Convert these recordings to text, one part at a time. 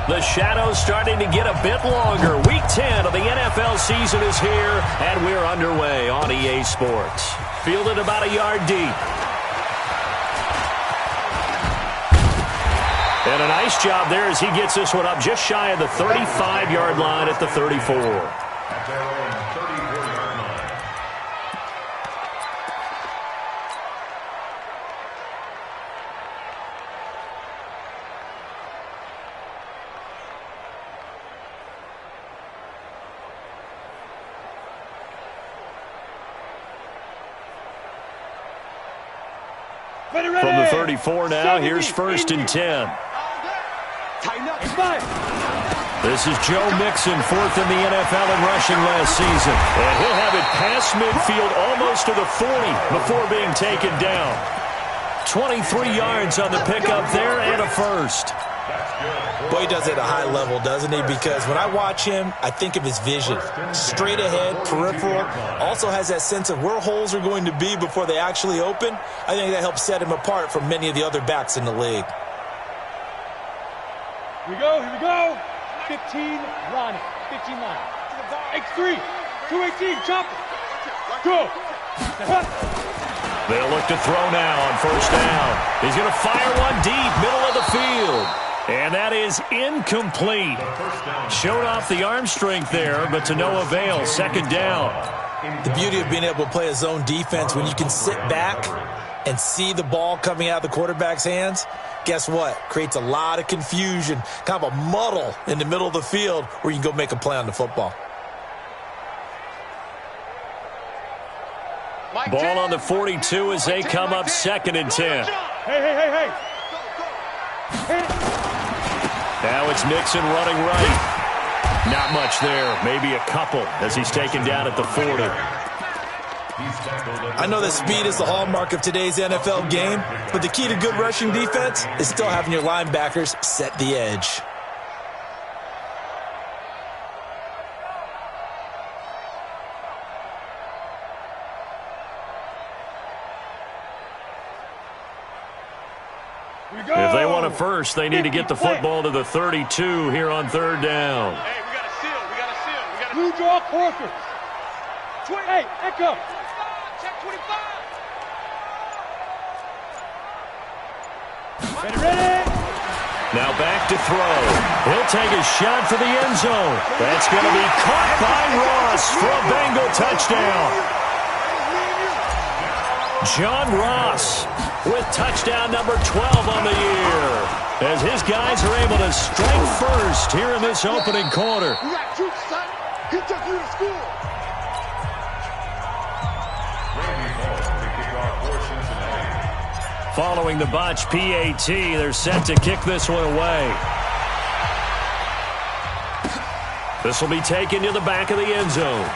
The shadow's starting to get a bit longer. Week 10 of the NFL season is here, and we're underway on EA Sports. Fielded about a yard deep. And a nice job there as he gets this one up just shy of the 35-yard line at the 34. From the 34 now, here's 1st and 10. This is Joe Mixon, 4th in the NFL in rushing last season. And he'll have it past midfield almost to the 40 before being taken down. 23 yards on the pickup there and a first. Boy, he does it at a high level, doesn't he? Because when I watch him, I think of his vision. Straight ahead, peripheral. Also has that sense of where holes are going to be before they actually open. I think that helps set him apart from many of the other backs in the league. Here we go. 15, Ronnie. 15 line. X3, 218, chop. Go. They'll look to throw now on 1st down. He's going to fire one deep, middle of the field. And that is incomplete. Showed off the arm strength there, but to no avail. 2nd down. The beauty of being able to play a zone defense when you can sit back and see the ball coming out of the quarterback's hands, guess what? Creates a lot of confusion, kind of a muddle in the middle of the field where you can go make a play on the football. Ball on the 42 as they come up 2nd and 10. Hey. Now it's Mixon running right. Not much there. Maybe a couple as he's taken down at the 40. I know that speed is the hallmark of today's NFL game, but the key to good rushing defense is still having your linebackers set the edge. If they want a first, they need to get the football to the 32 here on 3rd down. Hey, we got a seal. Blue draw quarter. 28, echo. Check 25. Ready. Now back to throw. He'll take a shot for the end zone. That's going to be caught by Ross for a Bengal touchdown. John Ross with touchdown number 12 on the year, as his guys are able to strike first here in this opening quarter. We got troops, son. He took you to school. Following the botch PAT, they're set to kick this one away. This will be taken to the back of the end zone.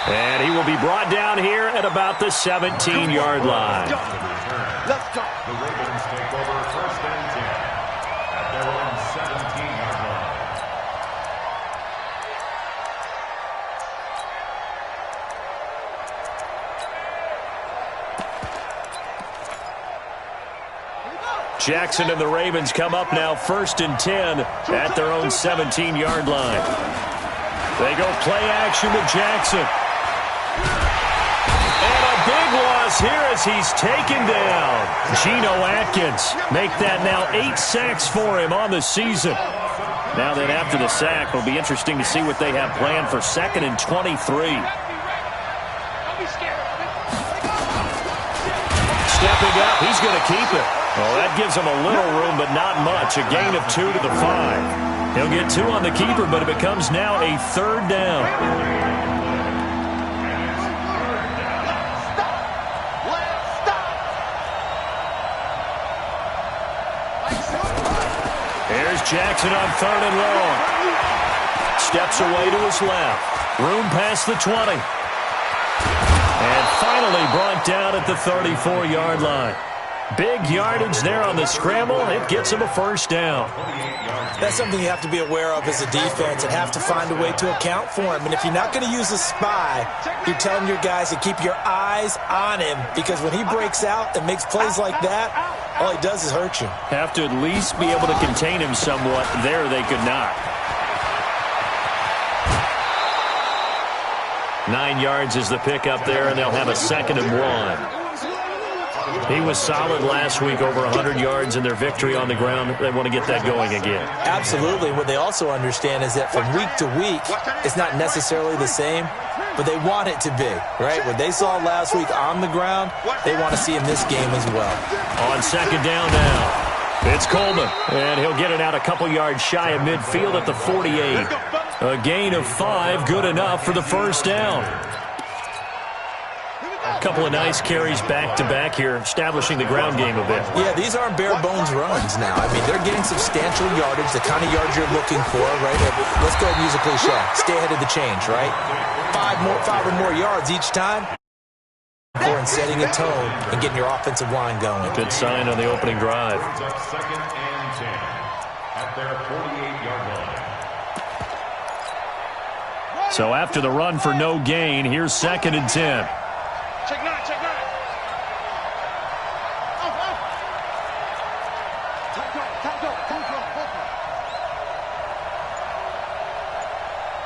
And he will be brought down here at about the 17-yard line. Let's go. The Ravens take over 1st and 10 at their own 17-yard line. Jackson and the Ravens come up now 1st and 10 at their own 17-yard line. They go play action to Jackson. And a big loss here as he's taken down. Geno Atkins make that now 8 sacks for him on the season. Now then, after the sack, it'll be interesting to see what they have planned for 2nd and 23. Stepping up, he's going to keep it. Well, that gives him a little room, but not much. A gain of 2 to the 5. He'll get 2 on the keeper, but it becomes now a 3rd down. Here's Jackson on 3rd and long. Steps away to his left. Room past the 20. And finally brought down at the 34-yard line. Big yardage there on the scramble. It gets him a 1st down. That's something you have to be aware of as a defense and have to find a way to account for him. And if you're not going to use a spy, you're telling your guys to keep your eyes on him, because when he breaks out and makes plays like that, all he does is hurt you. Have to at least be able to contain him somewhat. There they could not. 9 yards is the pickup there, and they'll have a 2nd and 1. He was solid last week, over 100 yards in their victory on the ground. They want to get that going again. Absolutely. What they also understand is that from week to week, it's not necessarily the same, but they want it to be, right? What they saw last week on the ground, they want to see in this game as well. On 2nd down now, it's Coleman, and he'll get it out a couple yards shy of midfield at the 48. A gain of 5, good enough for the 1st down. A couple of nice carries back-to-back here, establishing the ground game a bit. Yeah, these aren't bare-bones runs now. I mean, they're getting substantial yardage, the kind of yards you're looking for, right? Let's go ahead and use a cliche. Stay ahead of the change, right? 5 or more yards each time. And setting a tone and getting your offensive line going. Good sign on the opening drive. 2nd and 10 at their 48-yard line. So after the run for no gain, here's 2nd and 10. Check 9, check 9.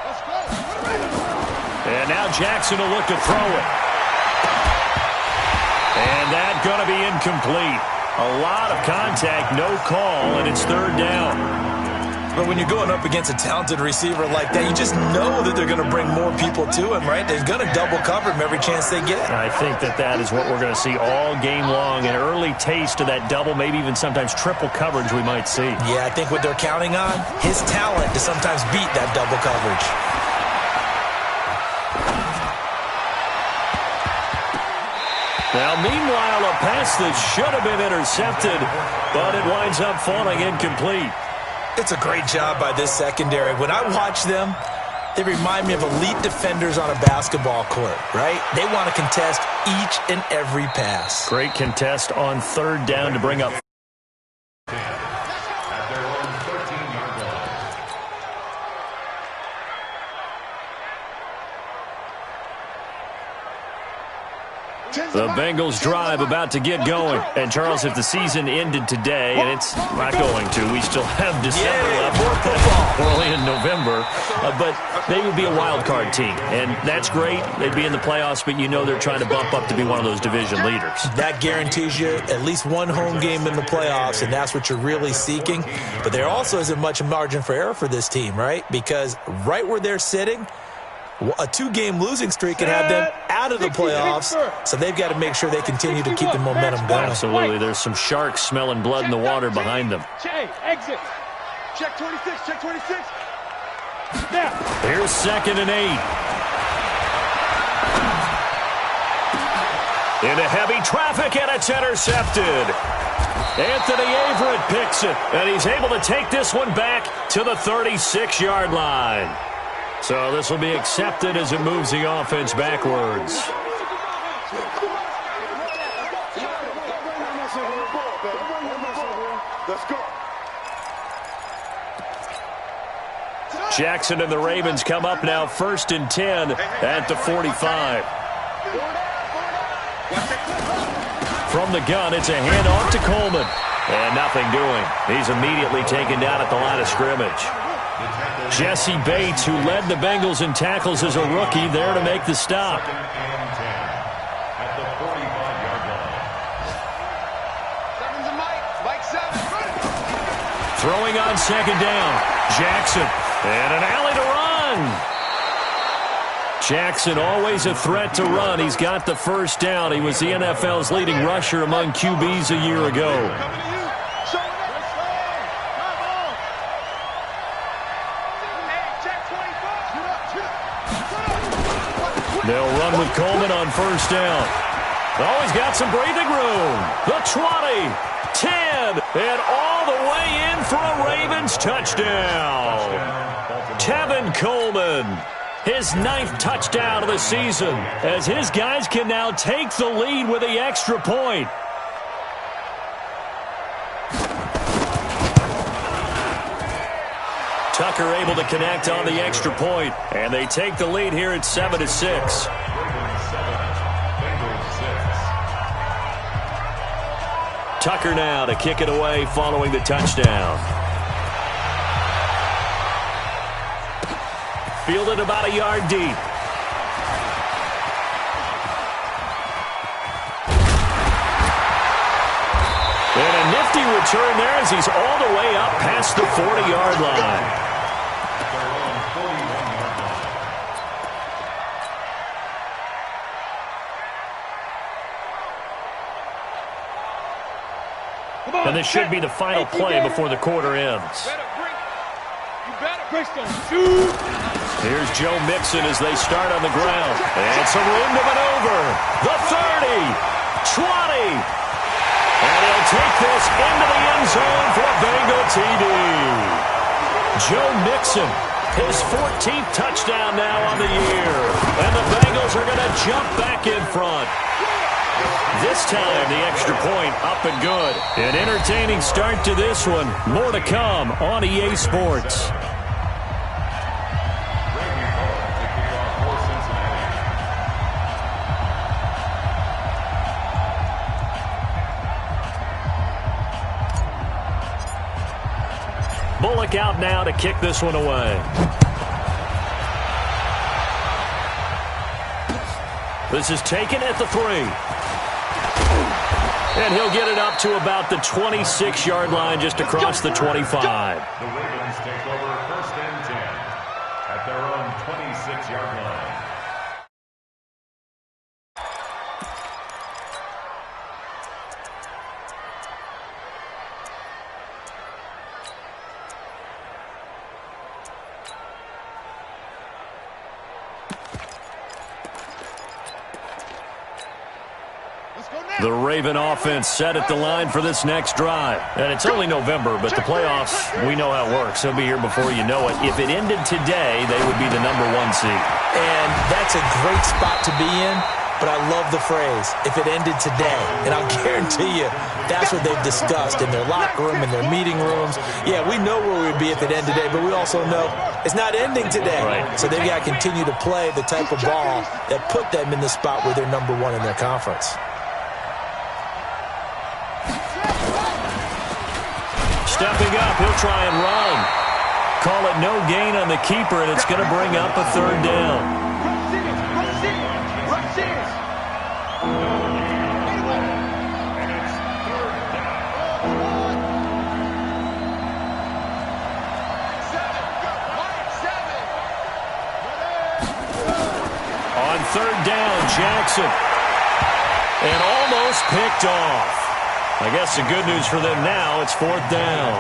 Let's go. And now Jackson will look to throw it. And that's going to be incomplete. A lot of contact, no call, and it's 3rd down. But when you're going up against a talented receiver like that, you just know that they're going to bring more people to him, right? They're going to double cover him every chance they get. I think that is what we're going to see all game long. An early taste of that double, maybe even sometimes triple coverage we might see. Yeah, I think what they're counting on, his talent to sometimes beat that double coverage. Now, meanwhile, a pass that should have been intercepted, but it winds up falling incomplete. It's a great job by this secondary. When I watch them, they remind me of elite defenders on a basketball court, right? They want to contest each and every pass. Great contest on 3rd down to bring up. At their own 13-yard line. The Bengals drive about to get going. And, Charles, if the season ended today, and it's not going to, we still have December left. We're only in November. But they would be a wild card team. And that's great. They'd be in the playoffs, but you know they're trying to bump up to be one of those division leaders. That guarantees you at least one home game in the playoffs, and that's what you're really seeking. But there also isn't much margin for error for this team, right? Because right where they're sitting, a 2-game losing streak can have them out of the playoffs, so they've got to make sure they continue to keep the momentum going. Absolutely. There's some sharks smelling blood in the water behind them. Exit. Check 26, check 26. Now. Here's 2nd and 8. Into heavy traffic, and it's intercepted. Anthony Averett picks it, and he's able to take this one back to the 36-yard line. So this will be accepted as it moves the offense backwards. Let's go. Jackson and the Ravens come up now 1st and 10 at the 45. From the gun, it's a handoff to Coleman. And nothing doing. He's immediately taken down at the line of scrimmage. Jesse Bates, who led the Bengals in tackles as a rookie, there to make the stop. 2nd and 10 at the 45-yard line. Throwing on 2nd down. Jackson. And an alley to run. Jackson always a threat to run. He's got the 1st down. He was the NFL's leading rusher among QBs a year ago. They'll run with Coleman on 1st down. Oh, he's got some breathing room. The 20, 10, and all the way in for a Ravens touchdown. Tevin Coleman, his 9th touchdown of the season, as his guys can now take the lead with the extra point. Tucker able to connect on the extra point, and they take the lead here at 7-6. Tucker now to kick it away following the touchdown. Fielded about a yard deep. And a nifty return there as he's all the way up past the 40-yard line. And this should be the final play before the quarter ends. Here's Joe Mixon as they start on the ground. And some room to maneuver. The 30, 20. And he'll take this into the end zone for a Bengal TD. Joe Mixon, his 14th touchdown now on the year. And the Bengals are going to jump back in front. This time, the extra point up and good. An entertaining start to this one. More to come on EA Sports. Bullock out now to kick this one away. This is taken at the 3. And he'll get it up to about the 26-yard line just across the 25. The Ravens take over 1st and 10 at their own 26-yard line. The Raven offense set at the line for this next drive. And it's only November, but the playoffs, we know how it works. They'll be here before you know it. If it ended today, they would be the #1 seed. And that's a great spot to be in, but I love the phrase, if it ended today. And I'll guarantee you, that's what they've discussed in their locker room, in their meeting rooms. Yeah, we know where we'd be if it ended today, but we also know it's not ending today. Right. So they've got to continue to play the type of ball that put them in the spot where they're #1 in their conference. Stepping up, he'll try and run. Call it no gain on the keeper, and it's going to bring up a 3rd down. On 3rd down, Jackson. And almost picked off. I guess the good news for them now, it's 4th down.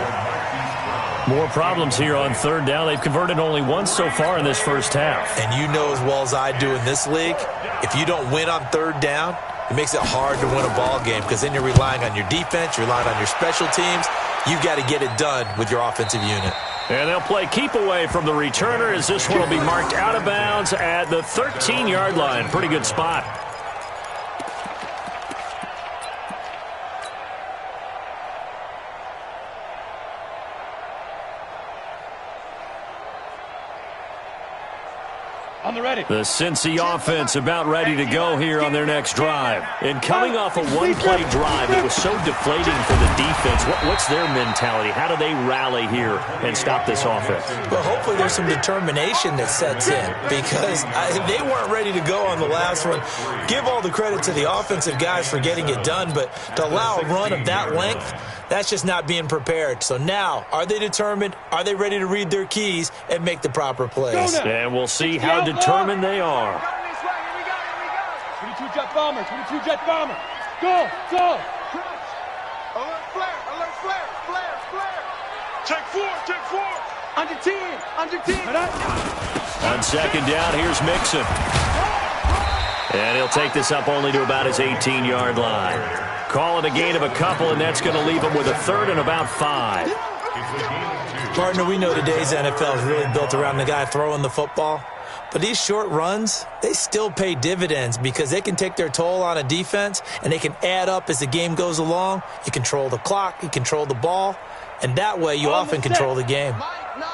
More problems here on 3rd down. They've converted only once so far in this first half. And you know as well as I do in this league, if you don't win on 3rd down, it makes it hard to win a ball game because then you're relying on your defense, you're relying on your special teams. You've got to get it done with your offensive unit. And they'll play keep away from the returner as this one will be marked out of bounds at the 13-yard line. Pretty good spot. On the ready. The Cincy offense about ready to go here on their next drive. And coming off a one-play drive, it was so deflating for the defense. What's their mentality? How do they rally here and stop this offense? Well, hopefully there's some determination that sets in because they weren't ready to go on the last one. Give all the credit to the offensive guys for getting it done, but to allow a run of that length, that's just not being prepared. So now, are they determined? Are they ready to read their keys and make the proper plays? And we'll see how determined they are. 22 jet bomber, 22 jet bomber. Go, go. Alert flare, alert flare, flare, flare. Take four. Under 10. On 2nd down, here's Mixon. And he'll take this up only to about his 18-yard line. Call it a gain of a couple, and that's going to leave him with a 3rd and about 5. Partner, we know today's NFL is really built around the guy throwing the football. But these short runs, they still pay dividends because they can take their toll on a defense, and they can add up as the game goes along. You control the clock, you control the ball, and that way you often control the game. Mike 9.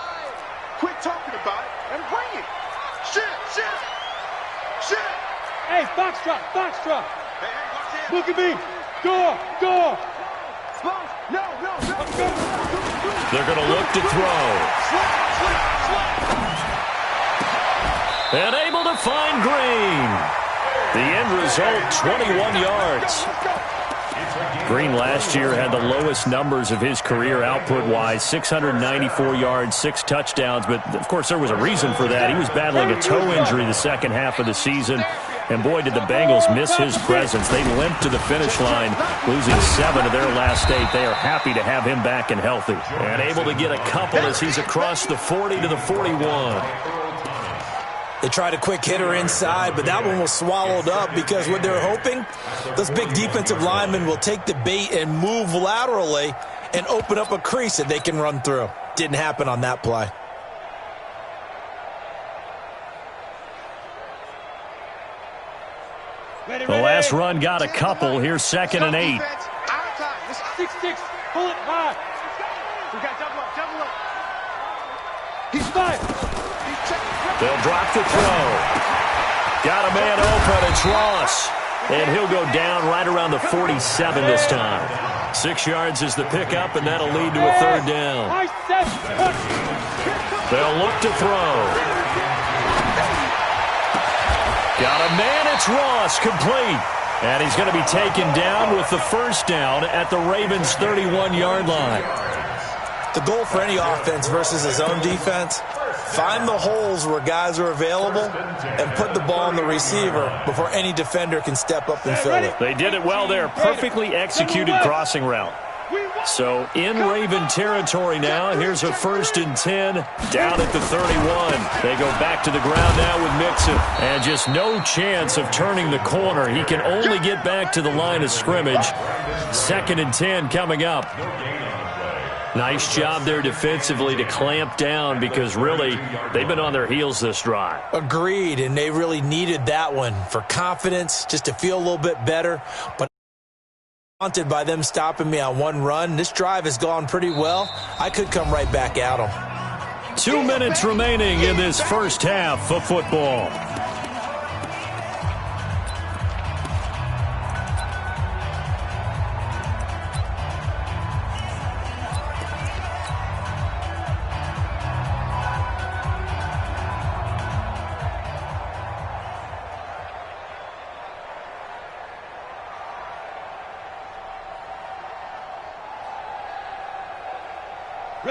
Quit talking about it and bring it. Shit. Hey, box drop. Hey, watch it. Look at me. Go. They're going to look to throw. And able to find Green. The end result, 21 yards. Green last year had the lowest numbers of his career output-wise, 694 yards, 6 touchdowns. But, of course, there was a reason for that. He was battling a toe injury the second half of the season. And, boy, did the Bengals miss his presence. They limped to the finish line, losing 7 of their last 8. They are happy to have him back and healthy. And able to get a couple as he's across the 40 to the 41. They tried a quick hitter inside, but that one was swallowed up because what they're hoping, those big defensive linemen will take the bait and move laterally and open up a crease that they can run through. Didn't happen on that play. The last run got a couple. Here's 2nd and 8. 6-6. Pull it high. We got double up. He's fired. They'll drop the throw. Got a man open. It's Ross. And he'll go down right around the 47 this time. 6 yards is the pickup, and that'll lead to a 3rd down. They'll look to throw. Got a man. It's Ross. Complete. And he's going to be taken down with the 1st down at the Ravens' 31-yard line. The goal for any offense versus his own defense, find the holes where guys are available and put the ball on the receiver before any defender can step up and fill it. They did it well there. Perfectly executed crossing route. So in Raven territory now. Here's a 1st and 10 down at the 31. They go back to the ground now with Mixon. And just no chance of turning the corner. He can only get back to the line of scrimmage. 2nd and 10 coming up. Nice job there defensively to clamp down because really they've been on their heels this drive. Agreed, and they really needed that one for confidence, just to feel a little bit better. But haunted by them stopping me on one run. This drive has gone pretty well. I could come right back at them. 2 minutes remaining in this first half of football.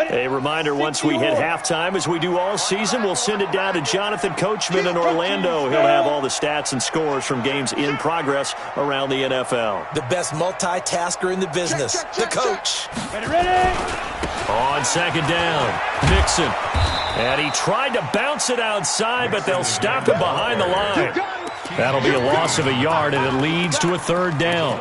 A reminder, once we hit halftime, as we do all season, we'll send it down to Jonathan Coachman in Orlando. He'll have all the stats and scores from games in progress around the NFL. The best multitasker in the business, the coach. Ready? On 2nd down, Mixon. And he tried to bounce it outside, but they'll stop him behind the line. That'll be a loss of a yard, and it leads to a 3rd down.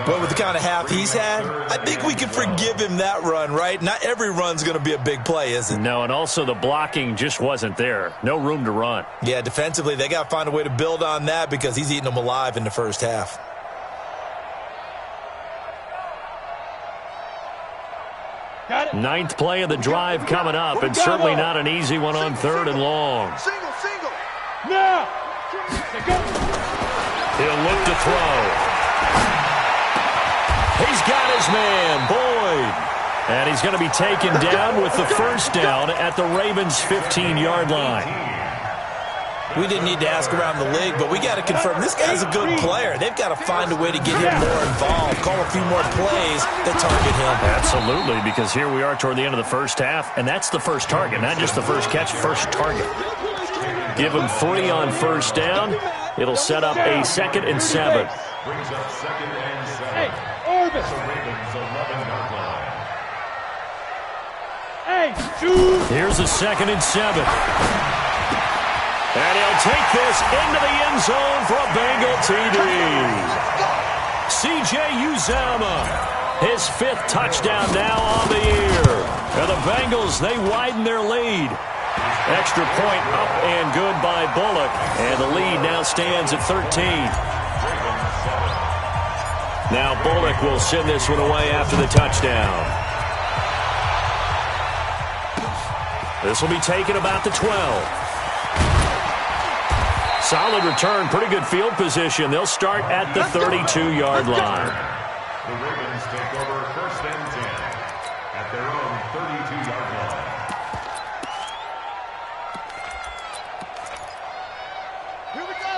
But with the kind of half he's had, I think we can forgive him that run, right? Not every run's going to be a big play, is it? No, and also the blocking just wasn't there. No room to run. Yeah, defensively, they got to find a way to build on that because he's eating them alive in the first half. Got it. 9th play of the drive coming up, and certainly not an easy one on 3rd and long. Single. Now. He'll look to throw. He's got his man, Boyd. And he's going to be taken down with the 1st down at the Ravens' 15-yard line. We didn't need to ask around the league, but we got to confirm this guy's a good player. They've got to find a way to get him more involved, call a few more plays that target him. Absolutely, because here we are toward the end of the first half, and that's the first target, not just the first catch, first target. Give him 3 on 1st down. It'll set up a 2nd and 7. Brings up 2nd and 7. Hey, Orvis. The Ravens 11-yard line. Hey, dude. Here's a 2nd and 7. And he'll take this into the end zone for a Bengal TD. C.J. Uzomah, his 5th touchdown now on the year. And the Bengals, they widen their lead. Extra point up and good by Bullock. And the lead now stands at 13. Now Bullock will send this one away after the touchdown. This will be taken about the 12. Solid return, pretty good field position. They'll start at the 32-yard line. The Ravens take over 1st and 10 at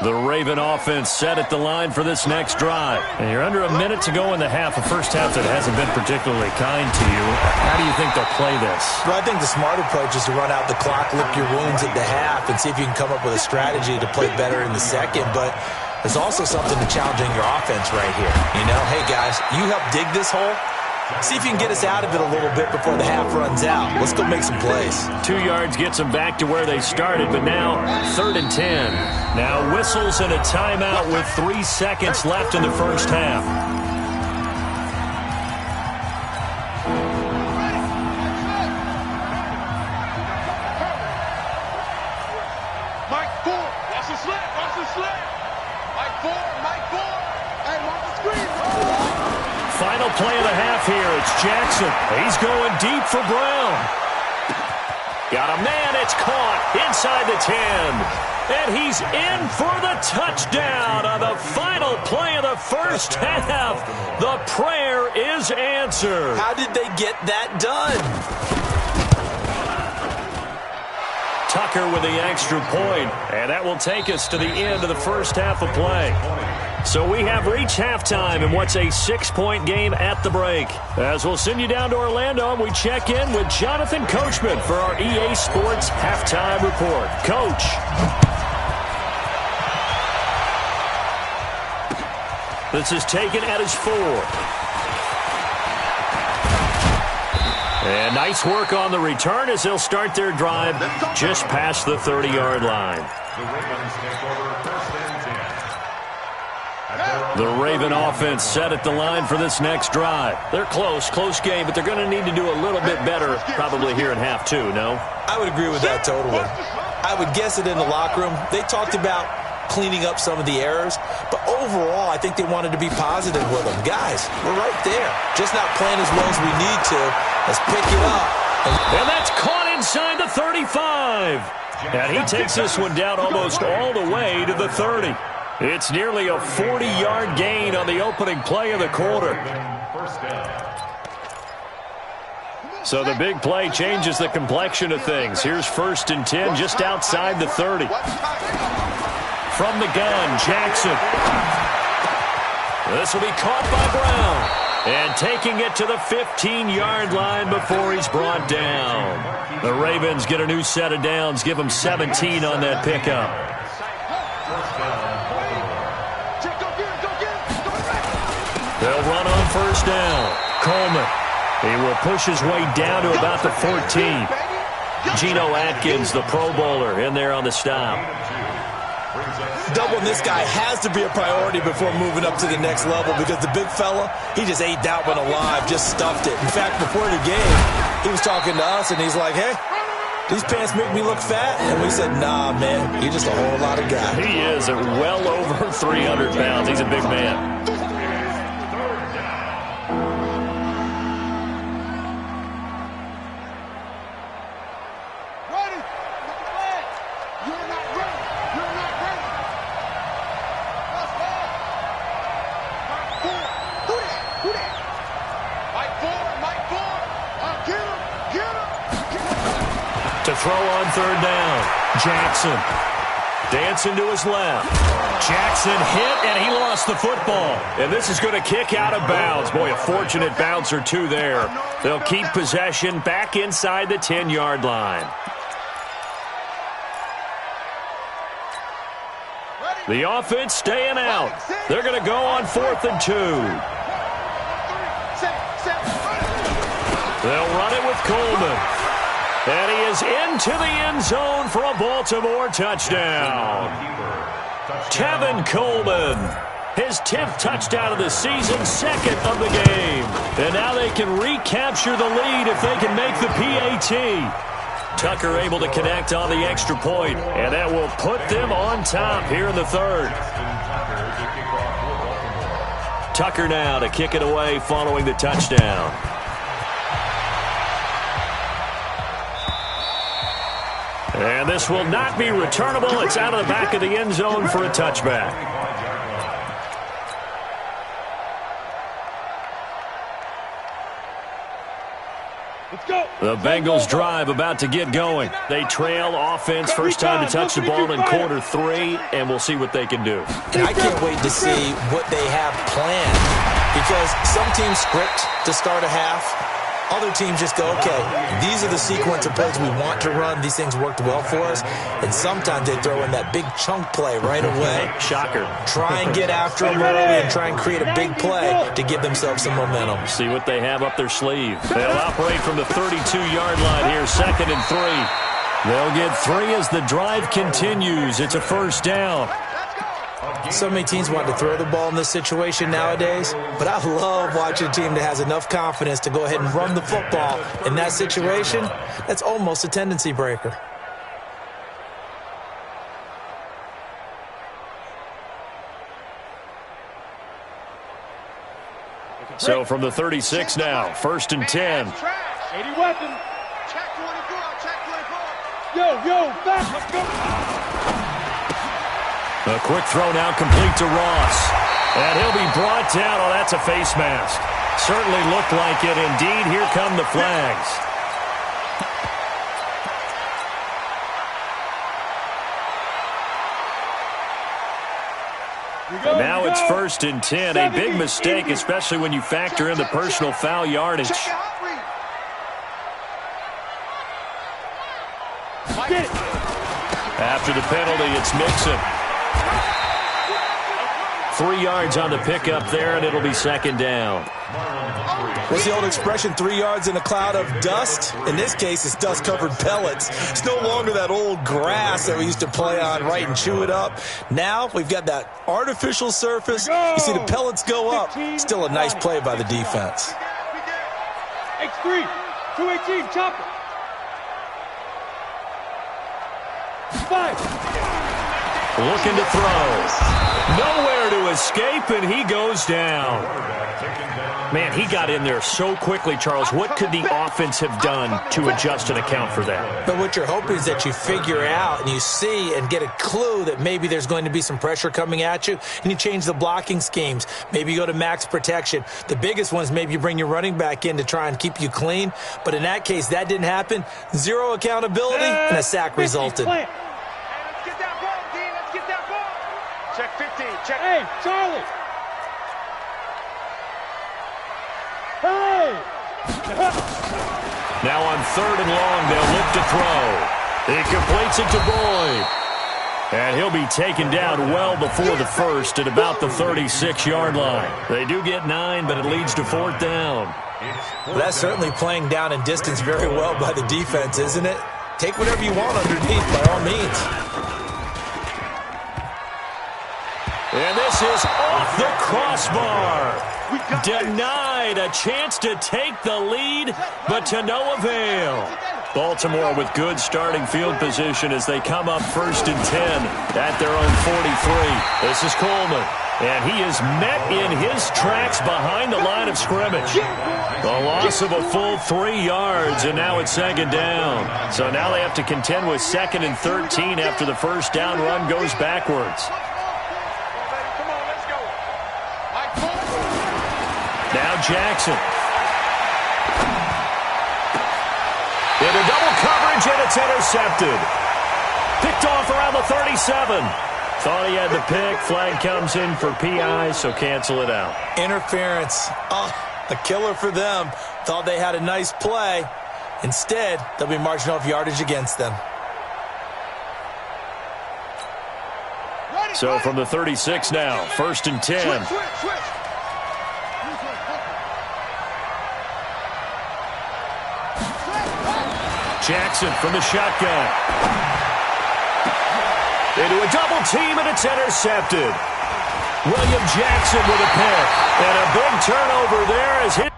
The Raven offense set at the line for this next drive. And you're under a minute to go in the half, a first half that hasn't been particularly kind to you. How do you think they'll play this? Well, I think the smart approach is to run out the clock, lick your wounds at the half, and see if you can come up with a strategy to play better in the second. But there's also something to challenging your offense right here. You know, hey, guys, you help dig this hole. See if you can get us out of it a little bit before the half runs out. Let's go make some plays. 2 yards gets them back to where they started, but now 3rd and 10. Now whistles and a timeout with 3 seconds left in the first half. Mike Ford. Watch the slant. Watch the slant. Mike Ford. Mike Ford. Hey, watch the screen. Final play of the half here. It's Jackson. He's going deep for Brown. Got a man. It's caught inside the 10. And he's in for the touchdown on the final play of the first half. The prayer is answered. How did they get that done? Tucker with the extra point. And that will take us to the end of the first half of play. So we have reached halftime in what's a 6-point game at the break. As we'll send you down to Orlando, and we check in with Jonathan Coachman for our EA Sports Halftime Report. Coach. This is taken at his 4. And nice work on the return as they'll start their drive just past the 30-yard line. The Ravens take over 1st and 10. The Raven offense set at the line for this next drive. They're close game, but they're going to need to do a little bit better probably here in half 2, no? I would agree with that totally. I would guess it in the locker room. They talked about cleaning up some of the errors, but overall, I think they wanted to be positive with them. Guys, we're right there. Just not playing as well as we need to. Let's pick it up. And that's caught inside the 35. And he takes this one down almost all the way to the 30. It's nearly a 40-yard gain on the opening play of the quarter. So the big play changes the complexion of things. Here's 1st and 10 just outside the 30. From the gun, Jackson. This will be caught by Brown. And taking it to the 15-yard line before he's brought down. The Ravens get a new set of downs, give them 17 on that pickup. They'll run on 1st down. Coleman. He will push his way down to about the 14. Geno Atkins, the Pro Bowler, in there on the stop. Doubling this guy has to be a priority before moving up to the next level because the big fella, he just ate that one alive, just stuffed it. In fact, before the game, he was talking to us, and he's like, hey, these pants make me look fat? And we said, nah, man, you're just a whole lot of guy. He is at well over 300 pounds. He's a big man. To throw on 3rd down. Jackson dancing to his left. Jackson hit, and he lost the football. And this is going to kick out of bounds. Boy, a fortunate bounce or two there. They'll keep possession back inside the 10-yard line. The offense staying out. They're going to go on 4th and 2. They'll run it with Coleman. And he is into the end zone for a Baltimore touchdown. Tevin Coleman, his 10th touchdown of the season, 2nd of the game. And now they can recapture the lead if they can make the PAT. Tucker able to connect on the extra point, and that will put them on top here in the 3rd. Tucker now to kick it away following the touchdown. And this will not be returnable. It's out of the back of the end zone for a touchback. Let's go. The Bengals drive about to get going. They trail offense, first time to touch the ball in quarter 3, and we'll see what they can do. And I can't wait to see what they have planned, because some teams script to start a half. Other teams just go, okay, these are the sequence of plays we want to run. These things worked well for us. And sometimes they throw in that big chunk play right away. Shocker. Try and get after them early and try and create a big play to give themselves some momentum. See what they have up their sleeve. They'll operate from the 32-yard line here, 2nd and 3. They'll get 3 as the drive continues. It's a first down. So many teams want to throw the ball in this situation nowadays, but I love watching a team that has enough confidence to go ahead and run the football in that situation. That's almost a tendency breaker. So from the 36 now, 1st and 10. 80 weapon. Check 24. Check 24. Yo, back. Let's go. A quick throw now complete to Ross. And he'll be brought down. Oh, that's a face mask. Certainly looked like it. Indeed, here come the flags. Now it's 1st and 10. A big mistake, especially when you factor in the personal foul yardage. After the penalty, it's Mixon. 3 yards on the pickup there, and it'll be 2nd down. What's the old expression, 3 yards in a cloud of dust? In this case, it's dust-covered pellets. It's no longer that old grass that we used to play on, right, and chew it up. Now we've got that artificial surface. You see the pellets go up. Still a nice play by the defense. X3, 218, chopper. 5. Looking to throw. Nowhere to escape, and he goes down. Man, he got in there so quickly, Charles. What could the offense have done to adjust and account for that? But what you're hoping is that you figure out and you see and get a clue that maybe there's going to be some pressure coming at you, and you change the blocking schemes. Maybe you go to max protection. The biggest one is maybe you bring your running back in to try and keep you clean. But in that case, that didn't happen. 0 accountability, and a sack resulted. Let's get that ball, Dean. Let's get that ball. Check 15. Check. Hey, Charlie. Hey. Now on 3rd and long, they'll look to throw. He completes it to Boyd. And he'll be taken down well before the first at about the 36-yard line. They do get 9, but it leads to 4th down. Well, that's certainly playing down in distance very well by the defense, isn't it? Take whatever you want underneath, by all means. And this is off the crossbar. Denied a chance to take the lead, but to no avail. Baltimore with good starting field position as they come up 1st and 10 at their own 43. This is Coleman, and he is met in his tracks behind the line of scrimmage. The loss of a full 3 yards, and now it's 2nd down. So now they have to contend with 2nd and 13 after the first down run goes backwards. Now Jackson. Into double coverage, and it's intercepted. Picked off around the 37. Thought he had the pick. Flag comes in for PI, so cancel it out. Interference. Oh, a killer for them. Thought they had a nice play. Instead, they'll be marching off yardage against them. So from the 36 now, 1st and 10. Switch. Jackson from the shotgun. Into a double team, and it's intercepted. William Jackson with a pick. And a big turnover there as his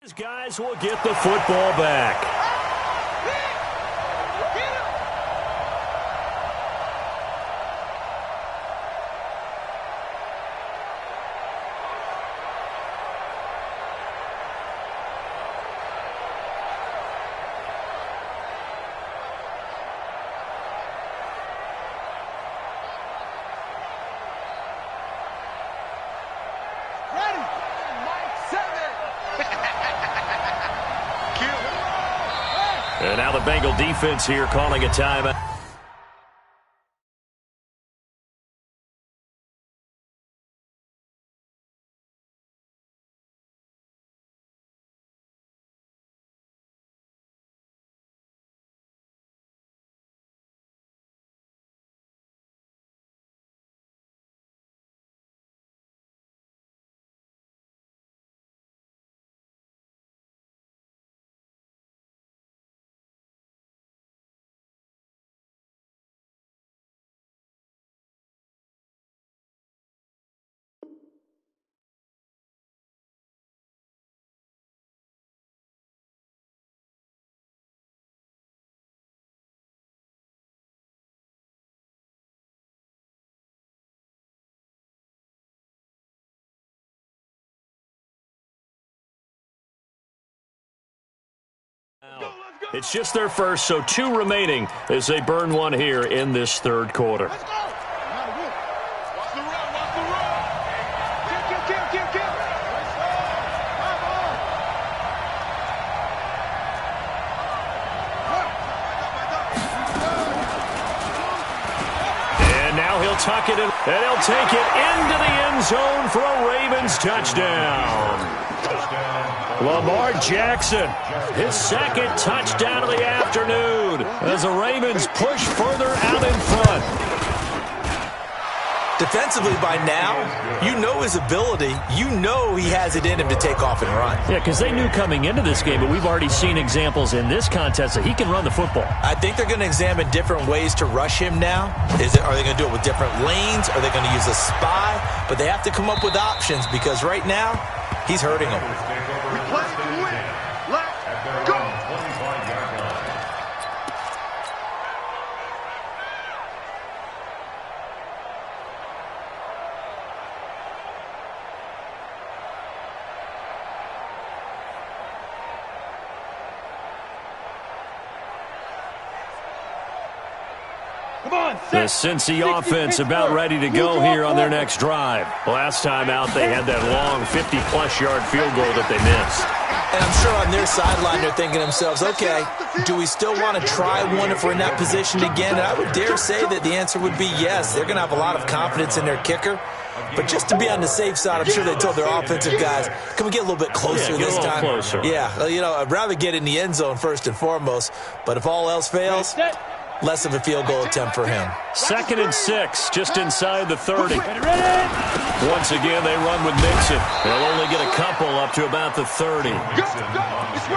These guys will get the football back. And now the Bengal defense here calling a timeout. It's just their first, so 2 remaining as they burn one here in this third quarter. Let's go. Watch the run. Watch the run. Kill. And now he'll tuck it in, and he'll take it into the end zone for a Ravens touchdown. Lamar Jackson, his second touchdown of the afternoon as the Ravens push further out in front. Defensively by now, you know his ability. You know he has it in him to take off and run. Yeah, because they knew coming into this game, but we've already seen examples in this contest that he can run the football. I think they're going to examine different ways to rush him now. Are they going to do it with different lanes? Are they going to use a spy? But they have to come up with options because right now, he's hurting them. The Cincy offense about ready to go here on their next drive. Last time out, they had that long 50-plus yard field goal that they missed. And I'm sure on their sideline, they're thinking to themselves, okay, do we still want to try one if we're in that position again? And I would dare say that the answer would be yes. They're going to have a lot of confidence in their kicker. But just to be on the safe side, I'm sure they told their offensive guys, can we get a little bit closer this time? Closer. Yeah, I'd rather get in the end zone first and foremost. But if all else fails, less of a field goal attempt for him. 2nd and 6, just inside the 30. Once again, they run with Mixon. They'll only get a couple up to about the 30. Go. It's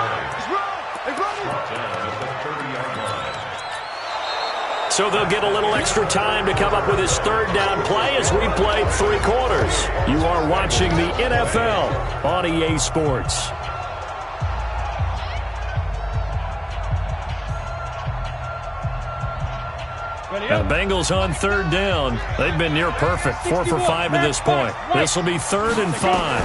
So they'll get a little extra time to come up with his third down play as we played 3 quarters. You are watching the NFL on EA Sports. The Bengals on 3rd down. They've been near perfect, 4 for 5 to this point. This will be 3rd and 5.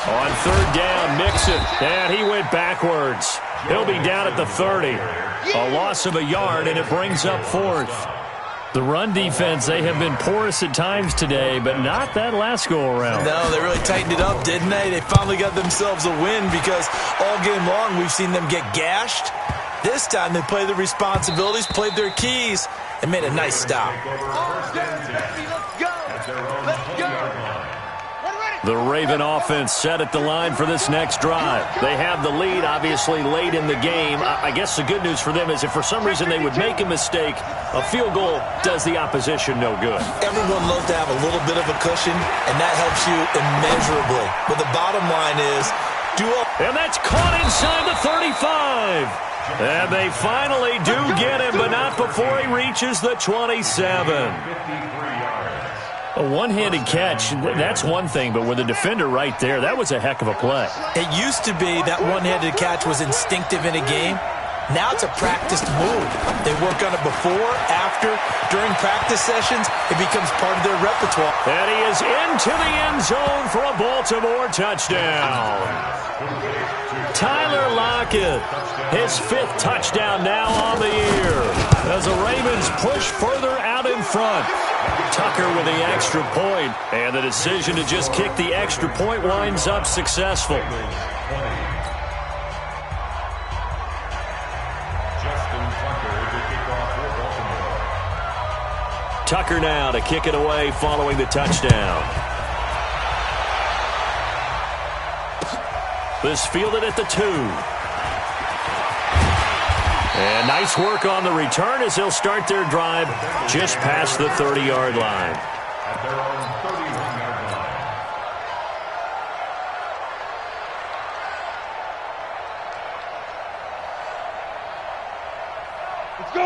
On 3rd down, Mixon, and he went backwards. He'll be down at the 30. A loss of a yard, and it brings up 4th. The run defense, they have been porous at times today, but not that last go-around. No, they really tightened it up, didn't they? They finally got themselves a win because all game long we've seen them get gashed. This time they played the responsibilities, played their keys, and made a nice stop. The Raven offense set at the line for this next drive. They have the lead, obviously, late in the game. I guess the good news for them is if for some reason they would make a mistake, a field goal does the opposition no good. Everyone loves to have a little bit of a cushion, and that helps you immeasurably. But the bottom line is, and that's caught inside the 35. And they finally do get him, but not before he reaches the 27. A one-handed catch, that's one thing, but with a defender right there, that was a heck of a play. It used to be that one-handed catch was instinctive in a game. Now it's a practiced move. They work on it before, after, during practice sessions. It becomes part of their repertoire. And he is into the end zone for a Baltimore touchdown. Tyler Lockett, his 5th touchdown now on the year, as the Ravens push further out in front. Tucker with the extra point, and the decision to just kick the extra point winds up successful. Tucker now to kick it away following the touchdown. This fielded at the 2. And nice work on the return as they'll start their drive just past the 30-yard line. At their own 31-yard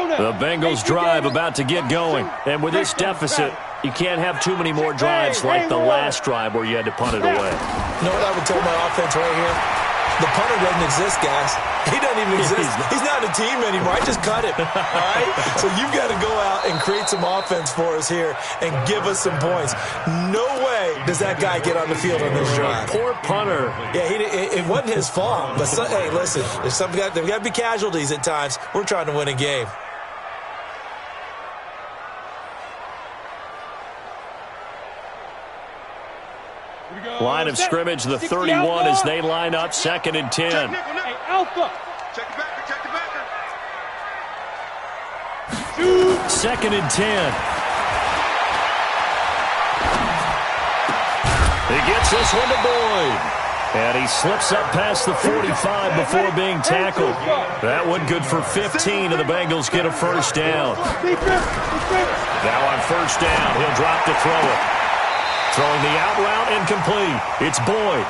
line. The Bengals drive about to get going. And with this deficit, you can't have too many more drives like the last drive where you had to punt it away. You know what I would tell my offense right here? The punter doesn't exist, guys. He doesn't even exist. He's not a team anymore. I just cut him. All right? So you've got to go out and create some offense for us here and give us some points. No way does that guy get on the field on this drive. Poor punter. Yeah, it wasn't his fault. But, hey, listen, there's there got to be casualties at times. We're trying to win a game. Line of scrimmage, the 31 as they line up, 2nd and 10. Hey, Alpha. Check the backer, check the backer. 2nd and 10. He gets this one to Boyd. And he slips up past the 45 before being tackled. That one good for 15, and the Bengals get a first down. Now on first down, he'll drop to throw it. Throwing the out route, incomplete. It's Boyd.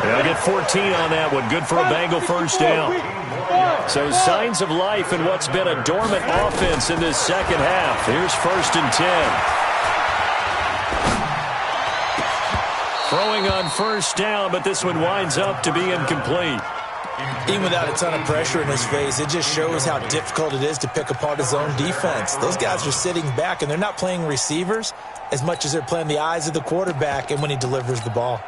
They'll get 14 on that one. Good for a Bengal first down. So signs of life in what's been a dormant offense in this second half. Here's 1st and 10. Throwing on first down, but this one winds up to be incomplete. Even without a ton of pressure in his face, it just shows how difficult it is to pick apart his own defense. Those guys are sitting back, and they're not playing receivers as much as they're playing the eyes of the quarterback and when he delivers the ball.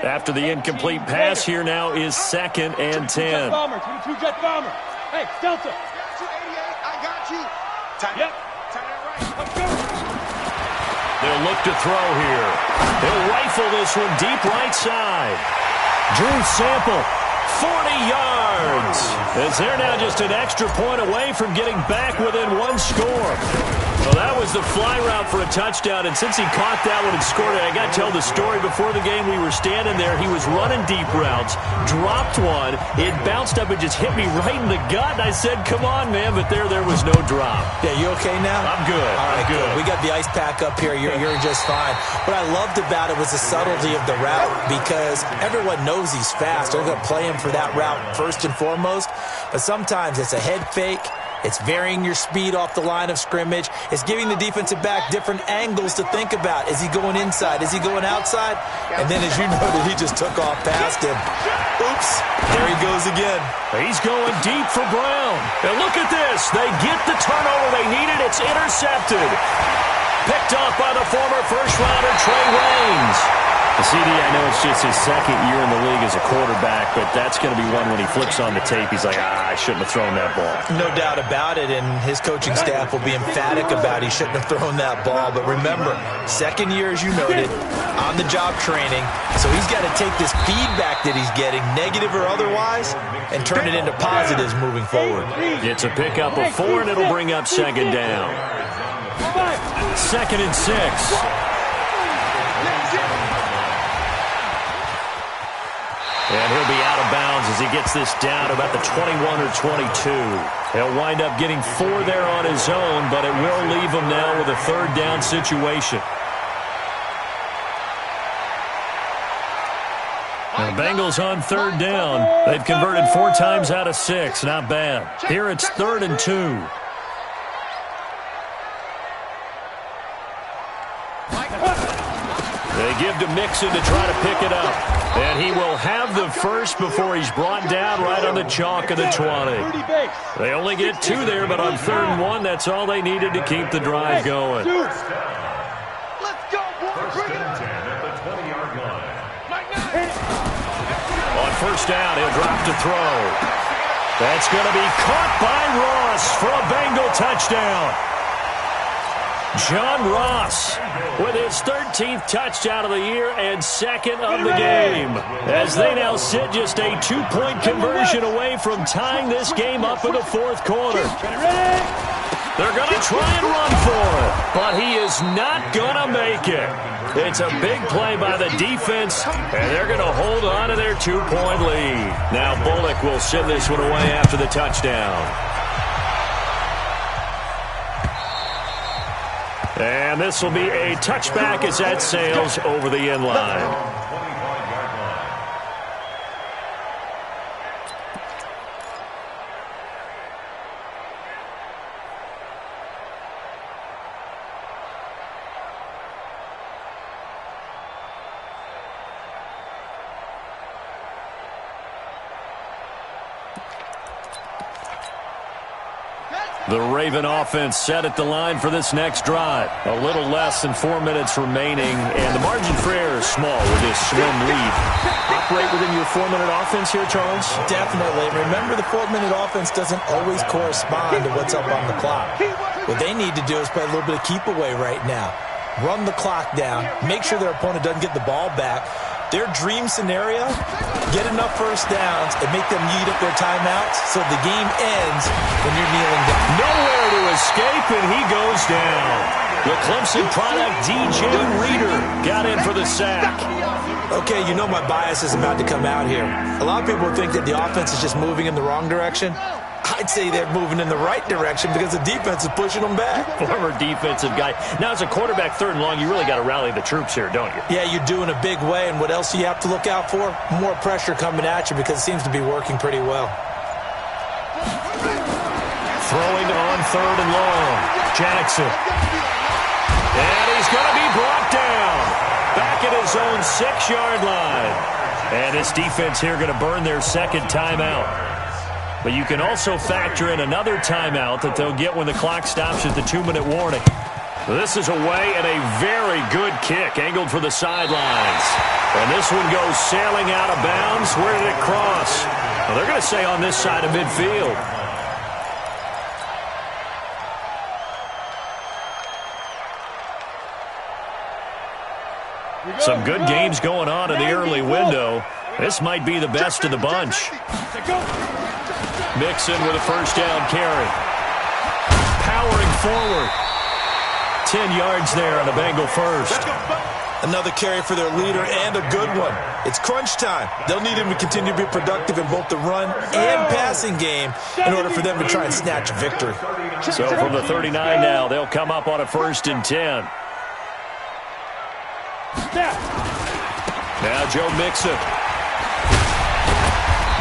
After the incomplete pass, here now is 2nd and 10. 22 jet bomber. Hey, Delta. 288, I got you. Yep. Tight end right. Let's go. They'll look to throw here. He'll rifle this one deep right side. Drew Sample, 40 yards. As they're now just an extra point away from getting back within one score. Well, that was the fly route for a touchdown, and since he caught that one and scored it, I got to tell the story. Before the game, we were standing there. He was running deep routes, dropped one. It bounced up and just hit me right in the gut, and I said, come on, man, but there was no drop. Yeah, you okay now? I'm good. All right, I'm good. We got the ice pack up here. You're just fine. What I loved about it was the subtlety of the route because everyone knows he's fast. They're going to play him for that route first and foremost, but sometimes it's a head fake. It's varying your speed off the line of scrimmage. It's giving the defensive back different angles to think about. Is he going inside? Is he going outside? And then, as you noted, he just took off past him. Oops. There he goes again. He's going deep for Brown. And look at this. They get the turnover they needed. It's intercepted. Picked off by the former first-rounder Trey Waynes. CD, I know it's just his 2nd year in the league as a quarterback, but that's going to be one when he flips on the tape. He's like, I shouldn't have thrown that ball. No doubt about it, and his coaching staff will be emphatic about he shouldn't have thrown that ball. But remember, 2nd year, as you noted, on-the-job training. So he's got to take this feedback that he's getting, negative or otherwise, and turn it into positives moving forward. It's a pickup of 4, and it'll bring up 2nd down. 2nd and 6. And he'll be out of bounds as he gets this down to about the 21 or 22. He'll wind up getting 4 there on his own, but it will leave him now with a 3rd down situation. The Bengals on third down. They've converted 4 times out of 6. Not bad. Here it's 3rd and 2. They give to Mixon to try to pick it up. And he will have the first before he's brought down right on the chalk of the 20. They only get 2 there, but on 3rd and 1, that's all they needed to keep the drive going. Let's go, boys. Bring it up. At the 20-yard line. On first down, he'll drop to throw. That's going to be caught by Ross for a Bengal touchdown. John Ross with his 13th touchdown of the year and 2nd of the game, as they now sit just a 2-point conversion away from tying this game up in the 4th quarter. They're going to try and run for it, but he is not going to make it. It's a big play by the defense, and they're going to hold on to their 2-point lead. Now Bullock will send this one away after the touchdown. And this will be a touchback as that sails over the end line. The Raven offense set at the line for this next drive. A little less than 4 minutes remaining, and the margin for error is small with this slim lead. Operate within your 4-minute offense here, Charles? Definitely. Remember, the 4-minute offense doesn't always correspond to what's up on the clock. What they need to do is play a little bit of keep away right now. Run the clock down. Make sure their opponent doesn't get the ball back. Their dream scenario, get enough first downs and make them eat up their timeouts so the game ends when you're kneeling down. Nowhere to escape, and he goes down. The Clemson product, DJ Reader, got in for the sack. Okay, you know my bias is about to come out here. A lot of people think that the offense is just moving in the wrong direction. I'd say they're moving in the right direction because the defense is pushing them back. Former defensive guy. Now, as a quarterback, 3rd and long, you really got to rally the troops here, don't you? Yeah, you're doing a big way, and what else do you have to look out for? More pressure coming at you because it seems to be working pretty well. Throwing on 3rd and long. Jackson. And he's going to be brought down. Back at his own 6-yard line. And this defense here going to burn their 2nd timeout. But you can also factor in another timeout that they'll get when the clock stops at the 2-minute warning. This is away and a very good kick angled for the sidelines. And this one goes sailing out of bounds. Where did it cross? Well, they're going to say on this side of midfield. Some good games going on in the early window. This might be the best of the bunch. Mixon with a first down carry. Powering forward. 10 yards there on a Bengal first. Another carry for their leader and a good one. It's crunch time. They'll need him to continue to be productive in both the run and passing game in order for them to try and snatch a victory. So from the 39 now, they'll come up on a 1st and 10. Now Joe Mixon.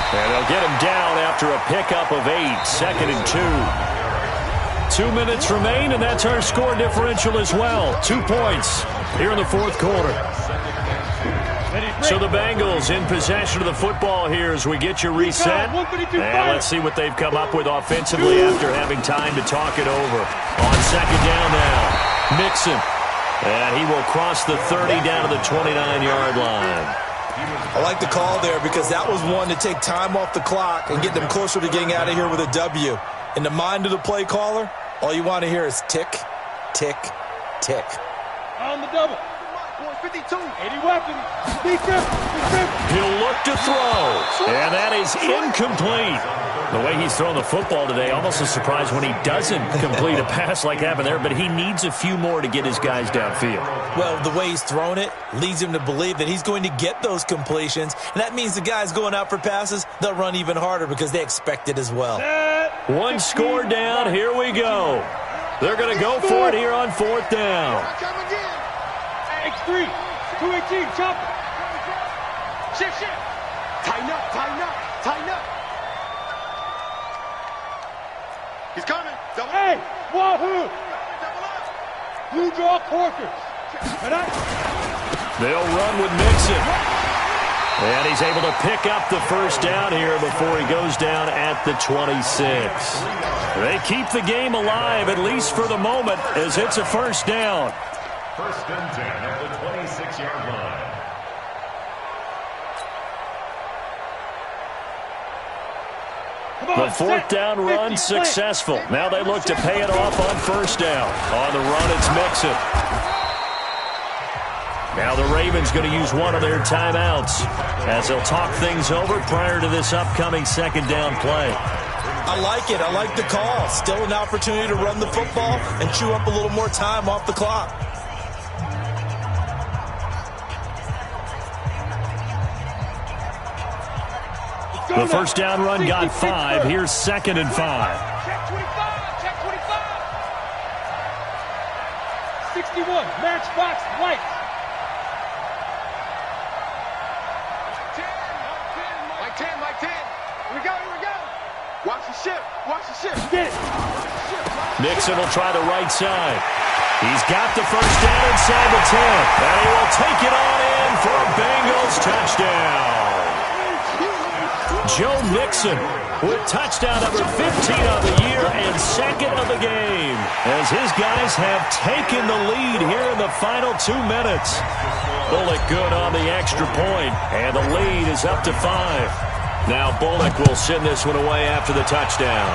And they'll get him down after a pickup of 8, 2nd and 2. 2 minutes remain, and that's our score differential as well. 2 points here in the 4th quarter. So the Bengals in possession of the football here as we get you reset. And let's see what they've come up with offensively after having time to talk it over. On 2nd down now, Mixon. And he will cross the 30 down to the 29-yard line. I like the call there because that was one to take time off the clock and get them closer to getting out of here with a W. In the mind of the play caller, all you want to hear is tick, tick, tick. On the double. 52. 80 weapons. He'll look to throw. And that is incomplete. The way he's thrown the football today, almost a surprise when he doesn't complete a pass like happened there, but he needs a few more to get his guys downfield. Well, the way he's thrown it leads him to believe that he's going to get those completions, and that means the guys going out for passes, they'll run even harder because they expect it as well. One score down, here we go. They're going to go for it here on 4th down. X3, 218, chop. Shift. Tighten up. He's coming. Double. Hey, wahoo! Double up. Blue draw quarters. They'll run with Mixon. And he's able to pick up the first down here before he goes down at the 26. They keep the game alive, at least for the moment, as it's a first down. First and 10 at the 26-yard line. The fourth down run successful. Now they look to pay it off on first down. On the run, it's Mixon. Now the Ravens going to use one of their timeouts as they'll talk things over prior to this upcoming second down play. I like it. I like the call. Still an opportunity to run the football and chew up a little more time off the clock. The first down run got 5. Here's second and 5. Check 25. 61, matchbox lights. Mike 10. Here we go. Watch the shift. Get it. Nixon will try the right side. He's got the first down inside the 10. And he will take it on in for a Bengals touchdown. Joe Mixon with touchdown number 15 of the year and second of the game, as his guys have taken the lead here in the final 2 minutes. Bullock good on the extra point, and the lead is up to 5. Now Bullock will send this one away after the touchdown.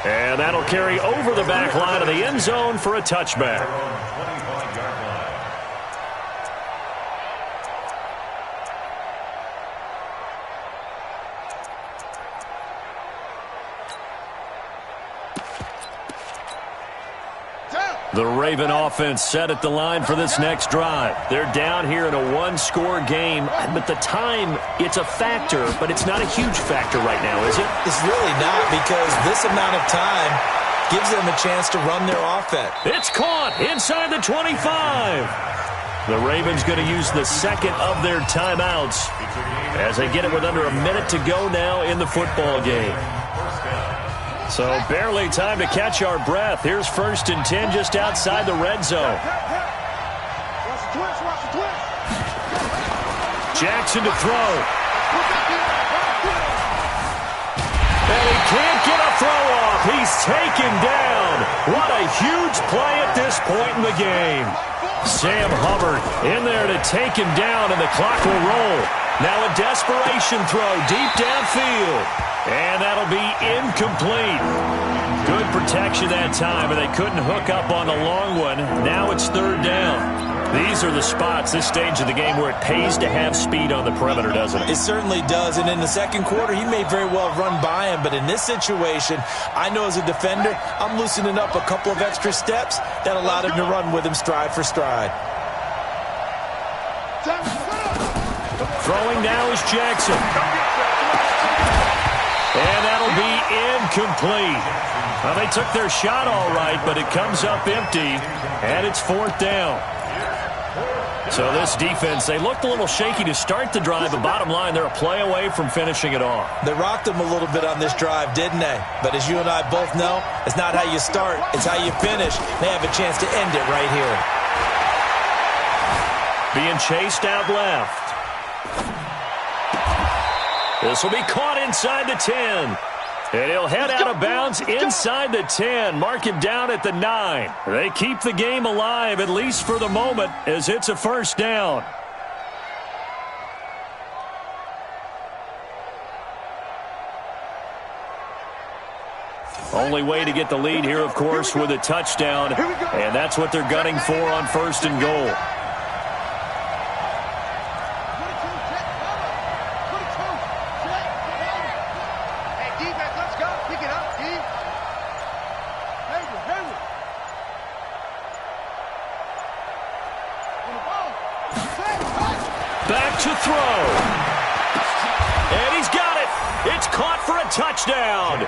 And that'll carry over the back line of the end zone for a touchback. The Raven offense set at the line for this next drive. They're down here in a one-score game, but the time, it's a factor, but it's not a huge factor right now, is it? It's really not, because this amount of time gives them a chance to run their offense. It's caught inside the 25. The Ravens going to use the second of their timeouts as they get it with under a minute to go now in the football game. So barely time to catch our breath. Here's first and 10 just outside the red zone. Jackson to throw. And he can't get a throw off. He's taken down. What a huge play at this point in the game. Sam Hubbard in there to take him down, and the clock will roll. Now a desperation throw deep downfield. And that'll be incomplete. Good protection that time, and they couldn't hook up on the long one. Now it's third down. These are the spots, this stage of the game, where it pays to have speed on the perimeter, doesn't it? It certainly does, and in the second quarter, he may very well run by him, but in this situation, I know as a defender, I'm loosening up a couple of extra steps that allowed him to run with him stride for stride. Throwing now is Jackson. And that'll be incomplete. Well, they took their shot all right, but it comes up empty, and it's fourth down. So this defense, they looked a little shaky to start the drive, but bottom line, they're a play away from finishing it off. They rocked them a little bit on this drive, didn't they? But as you and I both know, it's not how you start, it's how you finish. They have a chance to end it right here. Being chased out left. This will be caught inside the 10. And he'll head out of bounds inside the 10. Mark him down at the 9. They keep the game alive, at least for the moment, as it's a first down. Only way to get the lead here, of course, with a touchdown. And that's what they're gunning for on first and goal. Back to throw. And he's got it. It's caught for a touchdown.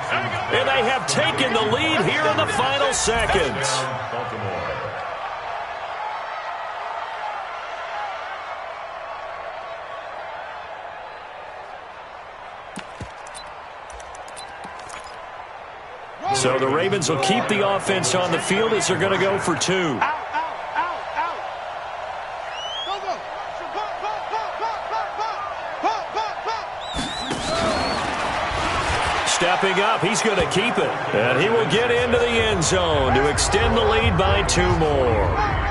And they have taken the lead here in the final seconds. So the Ravens will keep the offense on the field as they're going to go for 2. Stepping up, he's going to keep it. And he will get into the end zone to extend the lead by 2 more.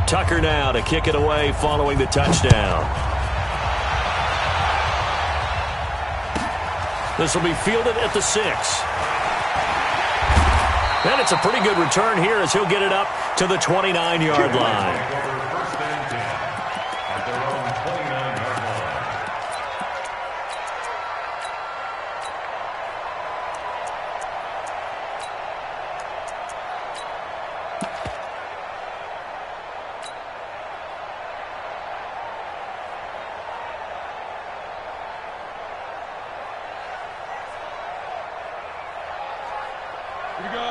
Tucker now to kick it away following the touchdown. This will be fielded at the 6. And it's a pretty good return here as he'll get it up to the 29-yard line.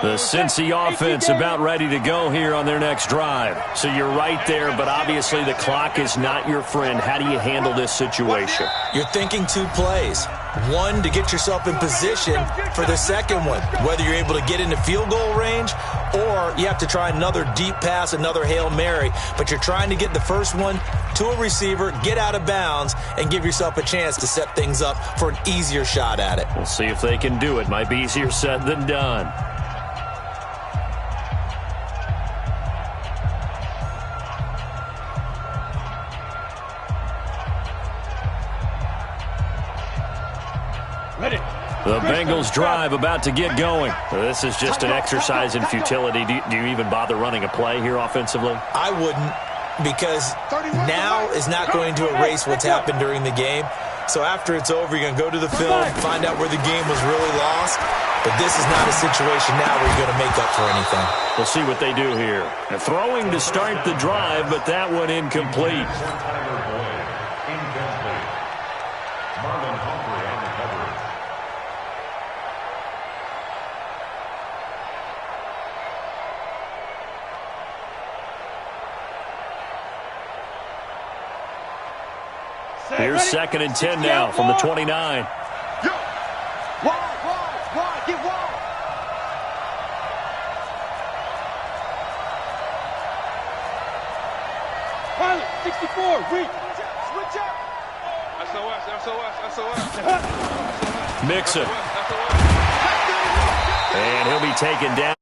The Cincy offense about ready to go here on their next drive. So you're right there, but obviously the clock is not your friend. How do you handle this situation? You're thinking 2 plays. One, to get yourself in position for the second one, whether you're able to get into field goal range or you have to try another deep pass, another Hail Mary. But you're trying to get the first one to a receiver, get out of bounds, and give yourself a chance to set things up for an easier shot at it. We'll see if they can do it. Might be easier said than done. The Bengals drive about to get going. This is just an exercise in futility. Do you even bother running a play here offensively? I wouldn't, because now is not going to erase what's happened during the game. So after it's over, you're going to go to the film, find out where the game was really lost. But this is not a situation now where you're going to make up for anything. We'll see what they do here. They're throwing to start the drive, but that one incomplete. Here's 2nd and 10 now from the 29. Wide, get wide. Pilot, 64, weak. Switch up. SOS. Mixon. And he'll be taken down.